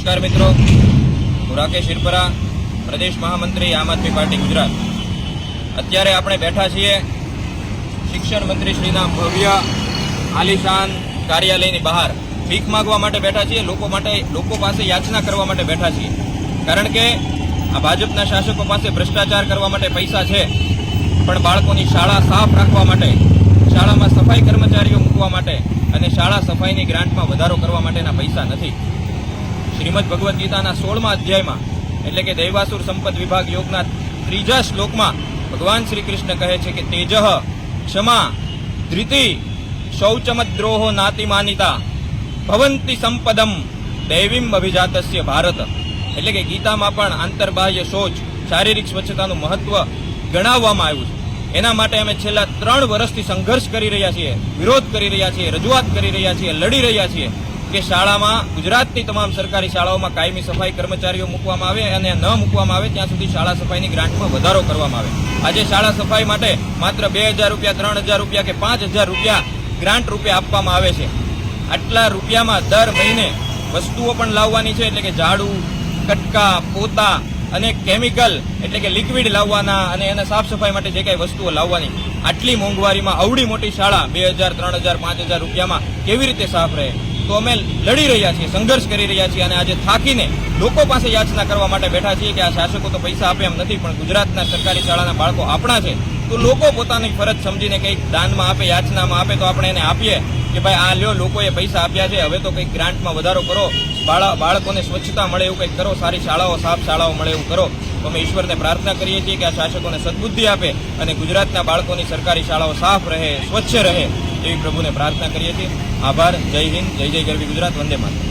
નમસ્કાર મિત્રો, હું રાકેશ હિરપરા, પ્રદેશ મહામંત્રી આમ આદમી પાર્ટી ગુજરાત। અત્યારે આપણે બેઠા છીએ શિક્ષણ મંત્રી શ્રીના ભવ્ય આલિશાન કાર્યાલયની બહાર ભીખ માંગવા માટે બેઠા છીએ। લોકો પાસે યાચના કરવા માટે બેઠા છીએ, કારણ કે આ ભાજપના શાસકો પાસે ભ્રષ્ટાચાર કરવા માટે પૈસા છે, પણ બાળકોની શાળા સાફ રાખવા માટે, શાળામાં સફાઈ કર્મચારીઓ મૂકવા માટે અને શાળા સફાઈની ગ્રાન્ટમાં વધારો કરવા માટેના પૈસા નથી। શ્રીમદ ભગવદ્ ગીતાના 16મા અધ્યાયમાં એટલે કે દૈવાસુર સંપદ વિભાગ યોગના 3જા શ્લોકમાં ભગવાન શ્રી કૃષ્ણ કહે છે કે તેજઃ ક્ષમા ધૃતિ શૌચમદ્રોહો નાતિમાનિતા ભવંતિ સંપદમ દૈવીમ અભિજાતસ્ય ભારત। એટલે કે ગીતામાં પણ આંતરબાહ્ય શૌચ, શારીરિક સ્વચ્છતાનું મહત્વ ગણાવવામાં આવ્યું છે। એના માટે અમે છેલ્લા 3 વર્ષથી સંઘર્ષ કરી રહ્યા છીએ, વિરોધ કરી રહ્યા છીએ, રજૂઆત કરી રહ્યા છીએ, લડી રહ્યા છીએ કે શાળામાં, ગુજરાતની તમામ સરકારી શાળાઓમાં કાયમી સફાઈ કર્મચારીઓ મૂકવામાં આવે અને ન મૂકવામાં આવે ત્યાં સુધી શાળા સફાઈની ગ્રાન્ટમાં વધારો કરવામાં આવે। આજે શાળા સફાઈ માટે માત્ર 2000 રૂપિયા, 3000 રૂપિયા કે 5000 રૂપિયા ગ્રાન્ટ રૂપે આપવામાં આવે છે। આટલા રૂપિયામાં દર મહિને વસ્તુઓ પણ લાવવાની છે, એટલે કે ઝાડુ, કટકા, પોતા અને કેમિકલ એટલે કે લિક્વિડ લાવવાના અને એને સાફ સફાઈ માટે જે કાંઈ વસ્તુઓ લાવવાની, આટલી મોંઘવારીમાં આવડી મોટી શાળા 2000, 3000, 5000 રૂપિયામાં કેવી રીતે સાફ રહે? તો અમે લડી રહ્યા છીએ, સંઘર્ષ કરી રહ્યા છીએ અને આજે થાકીને લોકો પાસે યાચના કરવા માટે બેઠા છીએ કે આ શાસકો તો પૈસા આપે એમ નથી, પણ ગુજરાતના સરકારી શાળાના બાળકો આપણા છે, તો લોકો પોતાની ફરજ સમજીને કંઈક દાનમાં આપે, યાચનામાં આપે તો આપણે એને આપીએ કે ભાઈ આ લ્યો, લોકોએ પૈસા આપ્યા છે, હવે તો કંઈક ગ્રાન્ટમાં વધારો કરો, બાળકોને સ્વચ્છતા મળે એવું કંઈક કરો, સારી શાળાઓ, સાફ શાળાઓ મળે એવું કરો। તો અમે ઈશ્વરને પ્રાર્થના કરીએ છીએ કે આ શાસકોને સદબુદ્ધિ આપે અને ગુજરાતના બાળકોની સરકારી શાળાઓ સાફ રહે, સ્વચ્છ રહે એવી પ્રભુને પ્રાર્થના કરીએ છીએ। આભાર। જય હિન્દ, જય જય ગરવી ગુજરાત, વંદે માતરમ।